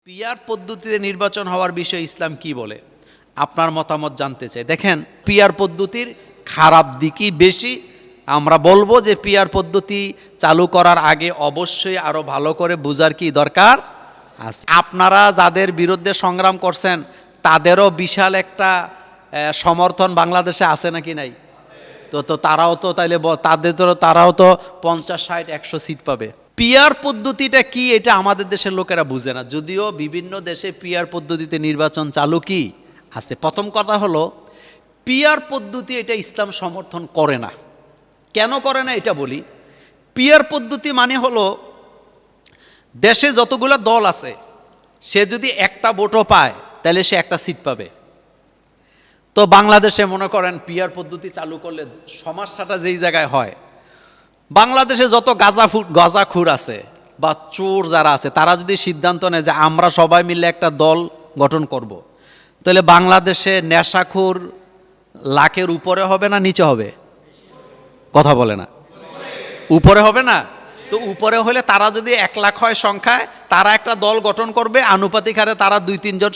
Peer পদ্ধতিতে নির্বাচন হওয়ার বিষয়ে ইসলাম কি বলে, আপনার মতামত জানতে চাই। দেখেন, পিয়ার পদ্ধতির খারাপ দিকই বেশি। আমরা বলবো যে পিয়ার পদ্ধতি চালু করার আগে অবশ্যই আরও ভালো করে বোঝার কি দরকার আছে। আপনারা যাদের বিরুদ্ধে সংগ্রাম করছেন তাদেরও বিশাল একটা সমর্থন বাংলাদেশে আছে নাকি নাই? তো তারাও তো তাইলে তারাও তো 50, 60, 100 সিট পাবে। পিয়ার পদ্ধতিটা কি এটা আমাদের দেশের লোকেরা বুঝে না, যদিও বিভিন্ন দেশে পিয়ার পদ্ধতিতে নির্বাচন চালু কি আছে। প্রথম কথা হলো, পিয়ার পদ্ধতি এটা ইসলাম সমর্থন করে না। কেন করে না এটা বলি। পিয়ার পদ্ধতি মানে হলো, দেশে যতগুলো দল আছে সে যদি একটা ভোটও পায় তাহলে সে একটা সিট পাবে। তো বাংলাদেশে মনে করেন পিয়ার পদ্ধতি চালু করলে সমস্যাটা যেই জায়গায় হয়, বাংলাদেশে যত গাঁজাখুর আছে বা চোর যারা আছে তারা যদি সিদ্ধান্ত নেয় যে আমরা সবাই মিলে একটা দল গঠন করব, তাহলে বাংলাদেশে নেশাখুর লাখের উপরে হবে না নিচে হবে? কথা বলে না, উপরে হবে না? তো উপরে হলে তারা যদি 1 লাখ হয় সংখ্যায়, তারা একটা দল গঠন করবে, আনুপাতিক হারে তারা 2-3 জন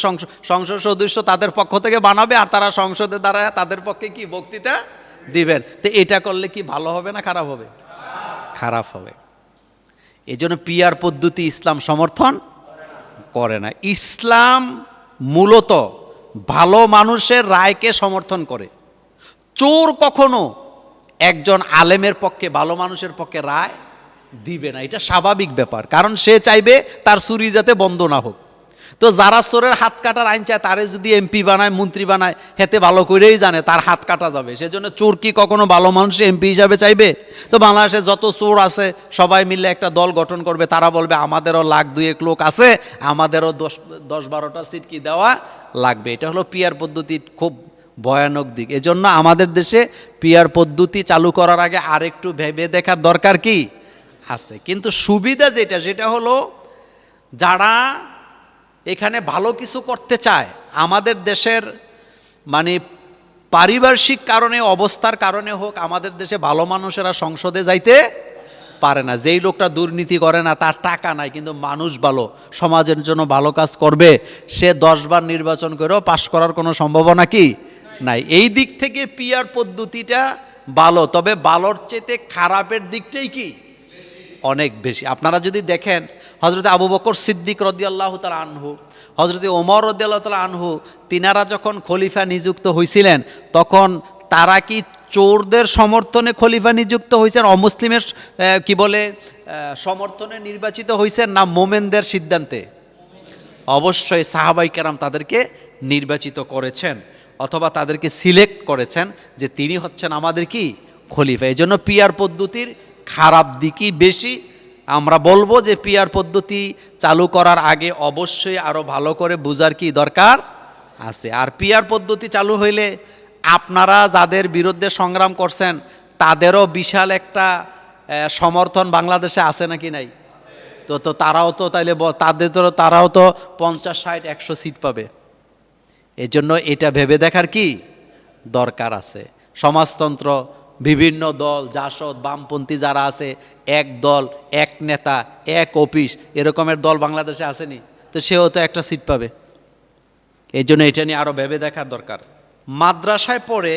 সংসদ সদস্য তাদের পক্ষ থেকে বানাবে, আর তারা সংসদে দাঁড়ায় তাদের পক্ষে কি বক্তৃতা দিবেন। তো এটা করলে কি ভালো হবে না খারাপ হবে? খারাপ হবে। এই জন্য পিয়ার পদ্ধতি ইসলাম সমর্থন করে না। ইসলাম মূলত ভালো মানুষের রায়কে সমর্থন করে। চোর কখনো একজন আলেমের পক্ষে, ভালো মানুষের পক্ষে রায় দিবে না, এটা স্বাভাবিক ব্যাপার, কারণ সে চাইবে তার চুরি যাতে বন্ধ না হোক। তো যারা চোরের হাত কাটার আইন চায় তারে যদি এমপি বানায়, মন্ত্রী বানায়, হেতে ভালো করেই জানে তার হাত কাটা যাবে। সেজন্য চোর কি কখনো ভালো মানুষ এমপি হিসাবে চাইবে? তো বাংলাদেশে যত চোর আছে সবাই মিলে একটা দল গঠন করবে, তারা বলবে আমাদেরও 1,00,000-2,1 লোক আছে, আমাদেরও 10-12টা সিট কি দেওয়া লাগবে। এটা হলো পিয়ার পদ্ধতির খুব ভয়ানক দিক। এজন্য আমাদের দেশে পিয়ার পদ্ধতি চালু করার আগে আরেকটু ভেবে দেখার দরকার কি আছে। কিন্তু সুবিধা যেটা হলো, যারা এখানে ভালো কিছু করতে চায়, আমাদের দেশের মানে পারিপার্শ্বিক কারণে, অবস্থার কারণে হোক, আমাদের দেশে ভালো মানুষেরা সংসদে যাইতে পারে না। যেই লোকটা দুর্নীতি করে না, তার টাকা নাই, কিন্তু মানুষ ভালো, সমাজের জন্য ভালো কাজ করবে, সে 10 বার নির্বাচন করেও পাশ করার কোনো সম্ভাবনা কি নাই। এই দিক থেকে পিয়ার পদ্ধতিটা ভালো, তবে ভালোর চেয়ে খারাপের দিকটাই কি অনেক বেশি। আপনারা যদি দেখেন, হযরত আবু বকর সিদ্দিক রাদিয়াল্লাহু তাআলা আনহু, হযরত ওমর রাদিয়াল্লাহু তাআলা আনহু, তিনারা যখন খলিফা নিযুক্ত হয়েছিলেন তখন তারা কি চোরদের সমর্থনে খলিফা নিযুক্ত হয়েছেন, অমুসলিমের কি বলে সমর্থনে নির্বাচিত হয়েছেন, না মোমেনদের সিদ্ধান্তে? অবশ্যই সাহাবায়ে কেরাম তাদেরকে নির্বাচিত করেছেন, অথবা তাদেরকে সিলেক্ট করেছেন যে তিনি হচ্ছেন আমাদের কি খলিফা। এই জন্য পিয়ার পদ্ধতির খারাপ দিকই বেশি। আমরা বলবো যে পিয়ার পদ্ধতি চালু করার আগে অবশ্যই আরও ভালো করে বোঝার কি দরকার আছে। আর পিয়ার পদ্ধতি চালু হইলে আপনারা যাদের বিরুদ্ধে সংগ্রাম করছেন তাদেরও বিশাল একটা সমর্থন বাংলাদেশে আছে নাকি নাই? তো তারাও তো তাইলে তারাও তো 50, 60, 100 সিট পাবে। এই জন্য এটা ভেবে দেখার কি দরকার আছে। সমাজতন্ত্র, বিভিন্ন দল, জাসদ, বামপন্থী যারা আছে, এক দল, এক নেতা, এক অফিস, এরকমের দল বাংলাদেশে আসেনি, তো সেও তো একটা সিট পাবে। এই জন্য এটা নিয়ে আরও ভেবে দেখার দরকার। মাদ্রাসায় পড়ে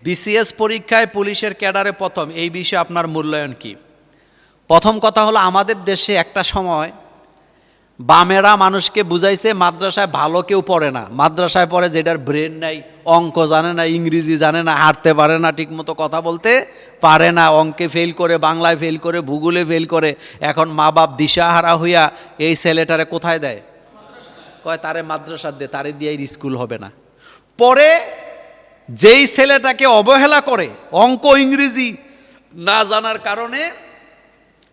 বিসিএস পরীক্ষায় পুলিশের ক্যাডারে প্রথম, এই বিষয়ে আপনার মূল্যায়ন কি? প্রথম কথা হলো, আমাদের দেশে একটা সময় বামেরা মানুষকে বুঝাইছে মাদ্রাসায় ভালো কেউ পড়ে না, মাদ্রাসায় পড়ে যেটার ব্রেন নাই, অঙ্ক জানে না, ইংরেজি জানে না, হাঁটতে পারে না, ঠিকমতো কথা বলতে পারে না, অঙ্কে ফেল করে, বাংলায় ফেল করে, ভূগোলে ফেল করে। এখন মা বাপ দিশাহারা হইয়া এই ছেলেটারে কোথায় দেয়? কয় তারে মাদ্রাসা দে, তারে দিয়ে স্কুল হবে না। পরে যেই ছেলেটাকে অবহেলা করে, অঙ্ক ইংরেজি না জানার কারণে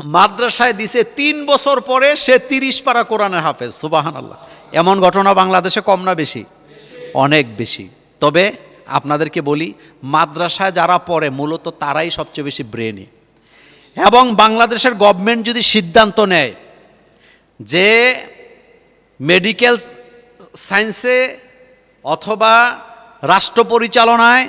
মাদ্রাসায় দিছে, 3 বছর পরে সে 30 পারা কোরআনের হাফেজ। সুবহানাল্লাহ। এমন ঘটনা বাংলাদেশে কম না বেশি? অনেক বেশি। তবে আপনাদেরকে বলি, মাদ্রাসায় যারা পড়ে মূলত তারাই সবচেয়ে বেশি ব্রেনি। এবং বাংলাদেশের গভর্নমেন্ট যদি সিদ্ধান্ত নেয় যে মেডিকেল সায়েন্সে অথবা রাষ্ট্র পরিচালনায়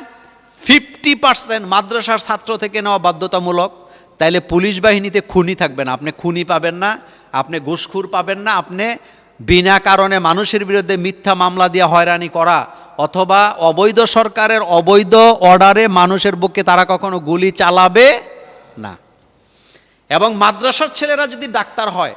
50% মাদ্রাসার ছাত্র থেকে নেওয়া বাধ্যতামূলক, তাইলে পুলিশ বাহিনীতে খুনি থাকবে না, আপনি খুনি পাবেন না, আপনি ঘুষখোর পাবেন না, আপনি বিনা কারণে মানুষের বিরুদ্ধে মিথ্যা মামলা দিয়ে হয়রানি করা, অথবা অবৈধ সরকারের অবৈধ অর্ডারে মানুষের বুকে তারা কখনো গুলি চালাবে না। এবং মাদ্রাসার ছেলেরা যদি ডাক্তার হয়,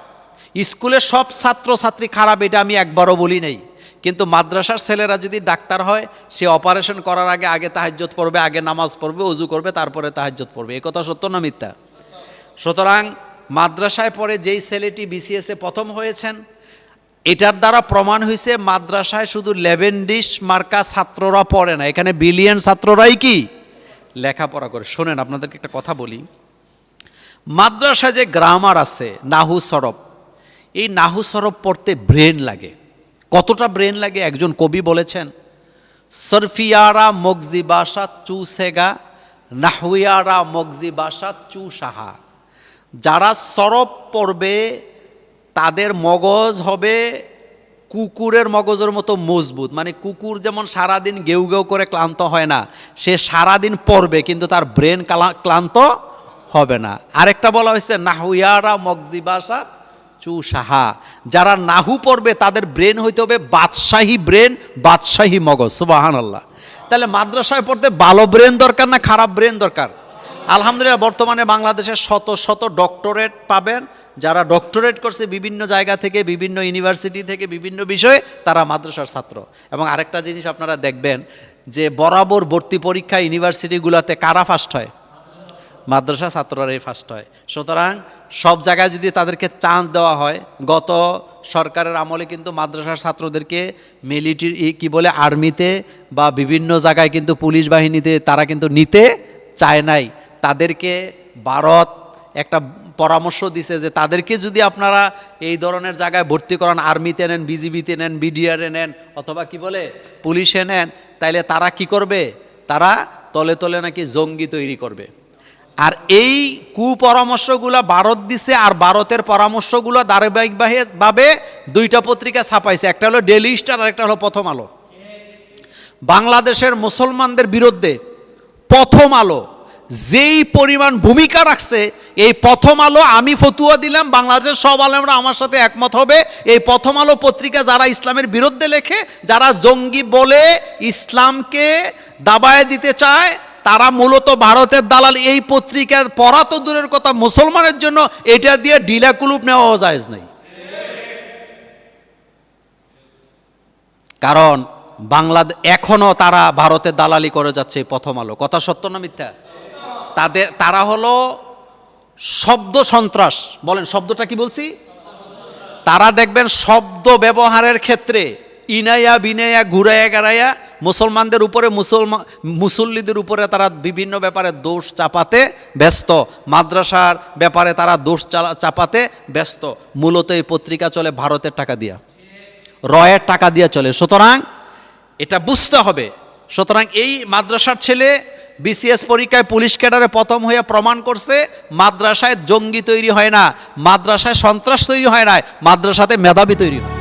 স্কুলের সব ছাত্রছাত্রী খারাপ এটা আমি একবারও বলি নাই, কিন্তু মাদ্রাসার ছেলেরা যদি ডাক্তার হয়, সে অপারেশন করার আগে আগে তাহাজ্জুদ পড়বে, আগে নামাজ পড়বে, ওযু করবে, তারপরে তাহাজ্জুদ পড়বে। এই কথা সত্য না মিথ্যা? সুতরাং মাদ্রাসায় পড়ে যেই ছেলেটি বিসিএসে প্রথম হয়েছেন, এটার দ্বারা প্রমাণ হয়েছে মাদ্রাসায় শুধু লেভেন্ডিশ মার্কা ছাত্ররা পড়ে না, এখানে বিলিয়ন ছাত্ররাই কি লেখাপড়া করে। শোনেন, আপনাদেরকে একটা কথা বলি। মাদ্রাসায় যে গ্রামার আছে, নাহু সরব, এই নাহু সরব পড়তে ব্রেন লাগে। কতটা ব্রেন লাগে? একজন কবি বলেছেন, সরফিয়ারা মগজি বাসা চুসেগা, নাহুয়ারা মগজি বাসা চুসাহা। যারা সরব পড়বে তাদের মগজ হবে কুকুরের মগজের মতো মজবুত। মানে কুকুর যেমন সারাদিন গেউ গেউ করে ক্লান্ত হয় না, সে সারাদিন পড়বে কিন্তু তার ব্রেন ক্লান্ত হবে না। আরেকটা বলা হয়েছে নাহুয়ারা মগজি বাসা চুসাহা, যারা নাহু পড়বে তাদের ব্রেন হইতে হবে বাদশাহী ব্রেন, বাদশাহী মগজ। সুবহানাল্লাহ। তাহলে মাদ্রাসায় পড়তে ভালো ব্রেন দরকার না খারাপ ব্রেন দরকার? আলহামদুলিল্লাহ, বর্তমানে বাংলাদেশে শত শত ডক্টরেট পাবেন, যারা ডক্টরেট করছে বিভিন্ন জায়গা থেকে, বিভিন্ন ইউনিভার্সিটি থেকে, বিভিন্ন বিষয়ে, তারা মাদ্রাসার ছাত্র। এবং আরেকটা জিনিস আপনারা দেখবেন যে বরাবর ভর্তি পরীক্ষা ইউনিভার্সিটিগুলোতে কারা ফার্স্ট হয়? মাদ্রাসা ছাত্ররাই ফার্স্ট হয়। সুতরাং সব জায়গায় যদি তাদেরকে চান্স দেওয়া হয়, গত সরকারের আমলে কিন্তু মাদ্রাসার ছাত্রদেরকে মিলিটারি কি বলে আর্মিতে বা বিভিন্ন জায়গায় কিন্তু পুলিশ বাহিনীতে তারা কিন্তু নিতে চায় নাই। তাদেরকে ভারত একটা পরামর্শ দিছে যে তাদেরকে যদি আপনারা এই ধরনের জায়গায় ভর্তি করান, আর্মিতে নেন, বিজিবিতে নেন, বিডিআরে নেন, অথবা কি বলে পুলিশে নেন, তাইলে তারা কি করবে? তারা তলে তলে নাকি জঙ্গি তৈরি করবে। আর এই কুপরামর্শগুলো ভারত দিছে, আর ভারতের পরামর্শগুলো ধারাবাহিকভাবে দুইটা পত্রিকা ছাপাইছে, একটা হলো ডেইলি স্টার আর একটা হলো প্রথম আলো। বাংলাদেশের মুসলমানদের বিরুদ্ধে প্রথম আলো যেই পরিমাণ ভূমিকা রাখছে, এই প্রথম আলো, আমি ফতুয়া দিলাম, বাংলাদেশের সব আলেমরা আমার সাথে একমত হবে, এই প্রথম আলো পত্রিকা যারা ইসলামের বিরুদ্ধে লেখে, যারা জঙ্গি বলে ইসলামকে দাবায় দিতে চায়, তারা মূলত ভারতের দালাল। এই পত্রিকার পড়া তো দূরের কথা, মুসলমানের জন্য এটা দিয়ে ঢিলা কুলুপ নেওয়া জায়েজ নাই। কারণ বাংলাদেশ এখনো তারা ভারতের দালালি করে যাচ্ছে প্রথম আলো। কথা সত্য না মিথ্যা? তারা হলো শব্দ সন্ত্রাস। বলেন, শব্দটা কি বলছি? তারা দেখবেন শব্দ ব্যবহারের ক্ষেত্রে ইনায়া বিনায়া ঘুরাইয়া গাড়াইয়া মুসলমানদের উপরে, মুসল্লিদের উপরে তারা বিভিন্ন ব্যাপারে দোষ চাপাতে ব্যস্ত, মাদ্রাসার ব্যাপারে তারা দোষ চাপাতে ব্যস্ত। মূলত এই পত্রিকা চলে ভারতের টাকা দিয়া, রয়ের টাকা দিয়া চলে। সুতরাং এটা বুঝতে হবে। সুতরাং এই মাদ্রাসার ছেলে বিসিএস পরীক্ষায় পুলিশ ক্যাডারে প্রথম হয়ে প্রমাণ করছে মাদ্রাসায় জঙ্গি তৈরি হয় না, মাদ্রাসায় সন্ত্রাস তৈরি হয় না, মাদ্রাসাতে মেধাবী তৈরি হয়।